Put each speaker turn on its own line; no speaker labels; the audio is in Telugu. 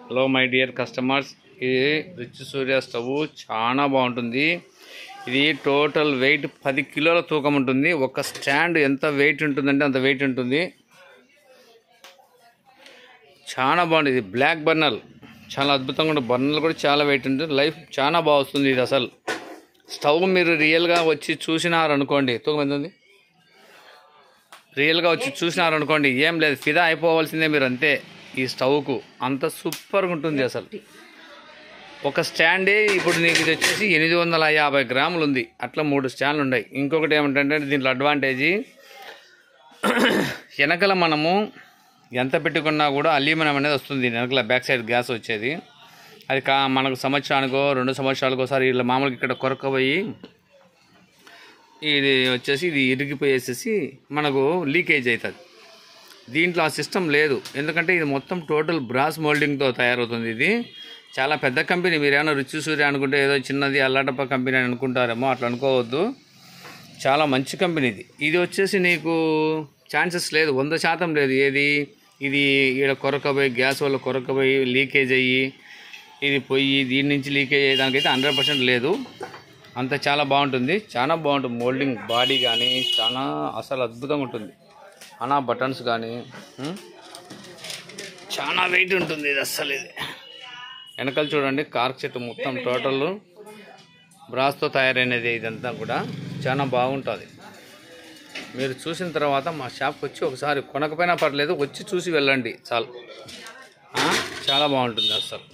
హలో మై డియర్ కస్టమర్స్, ఇది రిచ్ సూర్య స్టవ్ చాలా బాగుంటుంది. ఇది టోటల్ వెయిట్ 10 కిలోల తూకం ఉంటుంది. ఒక స్టాండ్ ఎంత వెయిట్ ఉంటుందంటే అంత వెయిట్ ఉంటుంది. చాలా బాగుంటుంది. ఇది బ్లాక్ బర్నర్, చాలా అద్భుతంగా ఉంటుంది. బర్నర్లు కూడా చాలా వెయిట్ ఉంటుంది. లైఫ్ చాలా బాగా వస్తుంది. ఇది అసలు స్టవ్ మీరు రియల్గా వచ్చి చూసినారనుకోండి, తూకం ఎంత ఉంది, రియల్గా వచ్చి చూసినారనుకోండి, ఏం లేదు, ఫిదా అయిపోవాల్సిందే మీరు అంతే. ఈ స్టవ్కు అంత సూపర్గా ఉంటుంది. అసలు ఒక స్టాండే ఇప్పుడు నీకు ఇది వచ్చేసి 850 గ్రాములు ఉంది. అట్లా 3 స్టాండ్లు ఉన్నాయి. ఇంకొకటి ఏమిటంటే దీంట్లో అడ్వాంటేజీ, వెనకల మనము ఎంత పెట్టుకున్నా కూడా అల్యూమినియం అనేది వస్తుంది. వెనకల బ్యాక్ సైడ్ గ్యాస్ వచ్చేది. అది మనకు సంవత్సరానికో 2 సంవత్సరాలకో ఒకసారి ఇలా మామూలుగా ఇక్కడ కొరకపోయి ఇది వచ్చేసి ఇది ఇరిగిపోయేసేసి మనకు లీకేజ్ అవుతుంది. దీంట్లో ఆ సిస్టమ్ లేదు. ఎందుకంటే ఇది మొత్తం టోటల్ బ్రాస్ మోల్డింగ్తో తయారవుతుంది. ఇది చాలా పెద్ద కంపెనీ. మీరు ఏమైనా రిచ్ సూర్య అనుకుంటే ఏదో చిన్నది అల్లాటప్ప కంపెనీ అని అనుకుంటారేమో, అట్లా అనుకోవద్దు. చాలా మంచి కంపెనీ ఇది. ఇది వచ్చేసి నీకు ఛాన్సెస్ లేదు, 100% లేదు. ఏది ఇది ఇక్కడ కొరకపోయి గ్యాస్ వల్ల కొరకపోయి లీకేజ్ అయ్యి ఇది పొయ్యి దీని నుంచి లీకేజ్ అయ్యేదానికైతే 100% లేదు. అంత చాలా బాగుంటుంది. చాలా బాగుంటుంది. మోల్డింగ్ బాడీ కానీ చాలా అసలు అద్భుతంగా ఉంటుంది. అనా బటన్స్ కానీ చాలా వెయిట్ ఉంటుంది. ఇది అస్సలు ఇది వెనకాల చూడండి, కార్క్ సెట్ మొత్తం టోటల్ బ్రాస్తో తయారైనది. ఇదంతా కూడా చాలా బాగుంటుంది. మీరు చూసిన తర్వాత మా షాప్కి వచ్చి ఒకసారి కొనకపోయినా పర్లేదు, వచ్చి చూసి వెళ్ళండి చాలు. చాలా బాగుంటుంది అసలు.